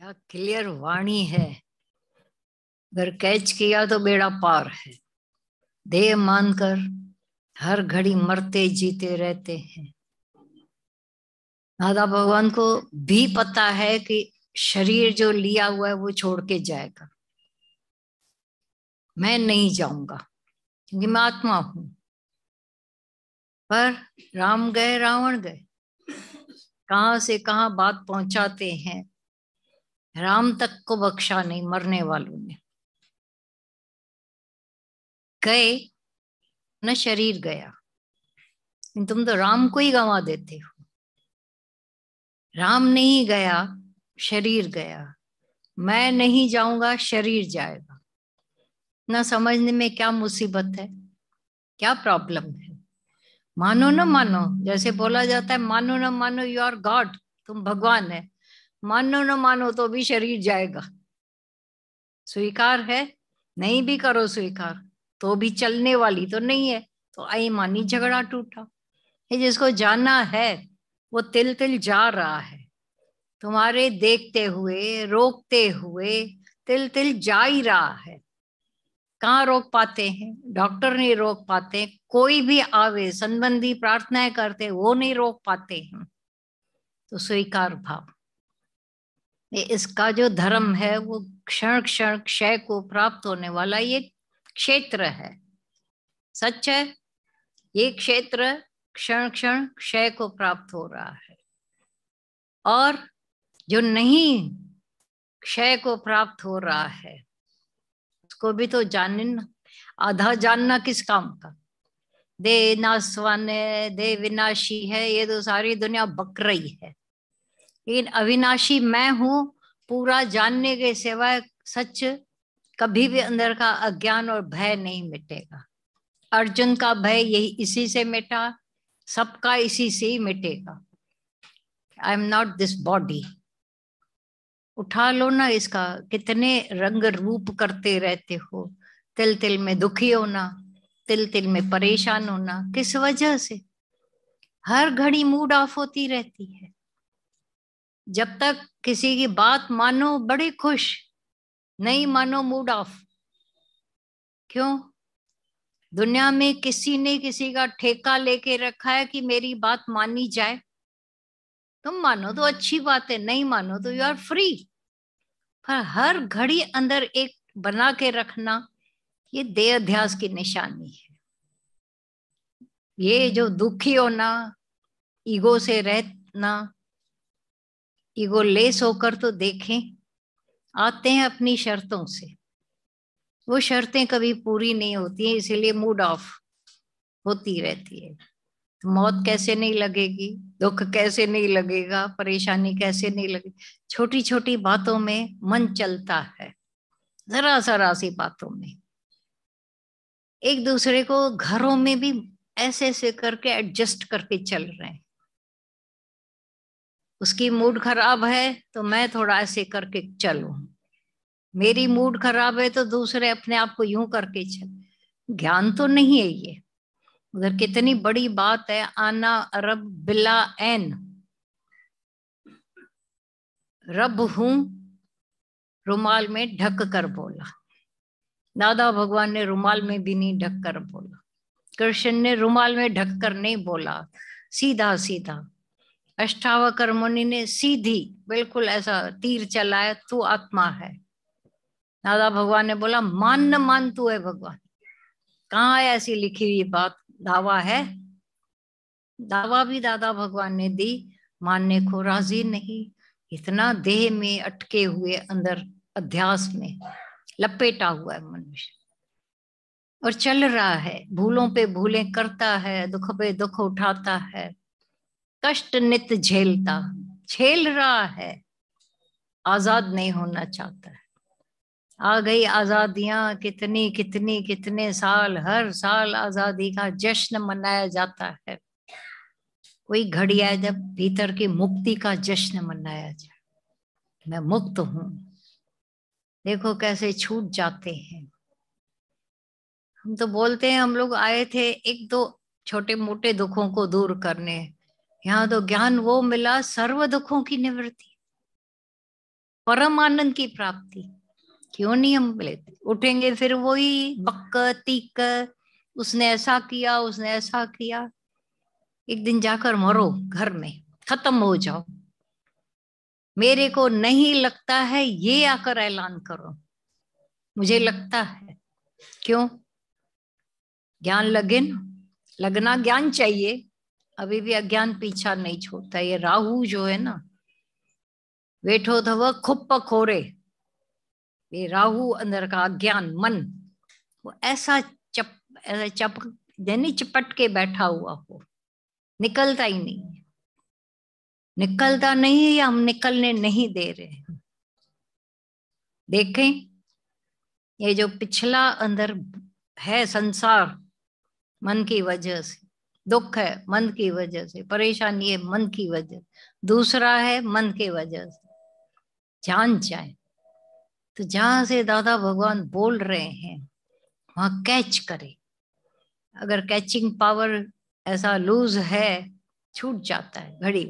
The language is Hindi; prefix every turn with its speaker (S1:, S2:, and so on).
S1: क्या क्लियर वाणी है। अगर कैच किया तो बेड़ा पार है। देह मानकर हर घड़ी मरते जीते रहते हैं। दादा भगवान को भी पता है कि शरीर जो लिया हुआ है वो छोड़ के जाएगा। मैं नहीं जाऊंगा क्योंकि मैं आत्मा हूं। पर राम गए रावण गए, कहां से कहां बात पहुंचाते हैं। राम तक को बख्शा नहीं मरने वालों ने। गए न शरीर गया, तुम तो राम को ही गंवा देते हो। राम नहीं गया, शरीर गया। मैं नहीं जाऊंगा, शरीर जाएगा। ना समझने में क्या मुसीबत है, क्या प्रॉब्लम है। मानो न मानो, जैसे बोला जाता है मानो न मानो यू आर गॉड, तुम भगवान है। मानो न मानो तो भी शरीर जाएगा। स्वीकार है, नहीं भी करो स्वीकार तो भी चलने वाली तो नहीं है। तो आई मानी झगड़ा टूटा। ये जिसको जाना है वो तिल तिल जा रहा है। तुम्हारे देखते हुए रोकते हुए तिल तिल जा ही रहा है। कहाँ रोक पाते हैं? डॉक्टर नहीं रोक पाते। कोई भी आवे संबंधी प्रार्थनाएं करते वो नहीं रोक पाते हैं। तो स्वीकार भाव, ये इसका जो धर्म है वो क्षण क्षण क्षय को प्राप्त होने वाला ये क्षेत्र है। सच है, ये क्षेत्र क्षण क्षण क्षय को प्राप्त हो रहा है। और जो नहीं क्षय को प्राप्त हो रहा है उसको भी तो जानना। आधा जानना किस काम का? दे नासवान है, दे विनाशी है, ये तो सारी दुनिया बक रही है। लेकिन अविनाशी मैं हूं, पूरा जानने के सिवाय सच कभी भी अंदर का अज्ञान और भय नहीं मिटेगा। अर्जुन का भय यही इसी से मिटा, सबका इसी से ही मिटेगा। I am not this body. उठा लो ना इसका। कितने रंग रूप करते रहते हो। तिल तिल में दुखी होना, तिल तिल में परेशान होना, किस वजह से? हर घड़ी मूड ऑफ होती रहती है। जब तक किसी की बात मानो बड़े खुश, नहीं मानो मूड ऑफ। क्यों? दुनिया में किसी ने किसी का ठेका लेके रखा है कि मेरी बात मानी जाए। तुम मानो तो अच्छी बात है, नहीं मानो तो यू आर फ्री। पर हर घड़ी अंदर एक बना के रखना, ये देह अध्यास की निशानी है। ये जो दुखी होना, ईगो से रहना, ईगो लेस होकर तो देखें। आते हैं अपनी शर्तों से, वो शर्तें कभी पूरी नहीं होती है, इसीलिए मूड ऑफ होती रहती है। तो मौत कैसे नहीं लगेगी, दुख कैसे नहीं लगेगा, परेशानी कैसे नहीं लगेगी। छोटी छोटी बातों में मन चलता है, जरा जरा सी बातों में। एक दूसरे को घरों में भी ऐसे ऐसे करके एडजस्ट करके चल रहे हैं। उसकी मूड खराब है तो मैं थोड़ा ऐसे करके चलूं, मेरी मूड खराब है तो दूसरे अपने आप को यूं करके चल। ज्ञान तो नहीं है ये। उधर कितनी बड़ी बात है, आना रब बिला एन। रब हूं, रुमाल में ढक कर बोला। दादा भगवान ने रुमाल में भी नहीं ढक कर बोला। कृष्ण ने रुमाल में ढक कर नहीं बोला, सीधा सीधा। अष्टावक्र मुनि ने सीधी बिल्कुल ऐसा तीर चलाया, तू आत्मा है। दादा भगवान ने बोला मान न मान तू है भगवान। कहाँ है ऐसी लिखी हुई बात? दावा है? दावा भी दादा भगवान ने दी, मानने को राजी नहीं। इतना देह में अटके हुए अंदर अध्यास में लपेटा हुआ है मनुष्य, और चल रहा है, भूलों पे भूलें करता है, दुख पे दुख उठाता है, कष्ट नित झेलता, झेल रहा है, आजाद नहीं होना चाहता है। आ गई आजादियां, कितनी कितनी कितने साल, हर साल आजादी का जश्न मनाया जाता है। कोई घड़ी आए जब भीतर की मुक्ति का जश्न मनाया जाए, मैं मुक्त हूं। देखो कैसे छूट जाते हैं। हम तो बोलते हैं हम लोग आए थे एक दो छोटे मोटे दुखों को दूर करने, यहाँ तो ज्ञान वो मिला सर्व दुखों की निवृत्ति। परम आनंद की प्राप्ति क्यों नहीं हम लेते? उठेंगे फिर वही बक्क तीक, उसने ऐसा किया, उसने ऐसा किया। एक दिन जाकर मरो घर में, खत्म हो जाओ। मेरे को नहीं लगता है ये आकर ऐलान करो, मुझे लगता है। क्यों? ज्ञान लगे ना, लगना ज्ञान चाहिए। अभी भी अज्ञान पीछा नहीं छोड़ता। ये राहु जो है ना, वेठो थव खुप खोरे, ये राहु अंदर का अज्ञान मन, वो ऐसा ऐसा यानी चिपट के बैठा हुआ हो, निकलता ही नहीं है। निकलता नहीं है या हम निकलने नहीं दे रहे हैं। देखें, ये जो पिछला अंदर है संसार, मन की वजह से दुख है, मन की वजह से परेशानी है, मन की वजह, दूसरा है मन के वजह से। जान जाए तो जहां से दादा भगवान बोल रहे हैं वहां कैच करे। अगर कैचिंग पावर ऐसा लूज है, छूट जाता है घड़ी,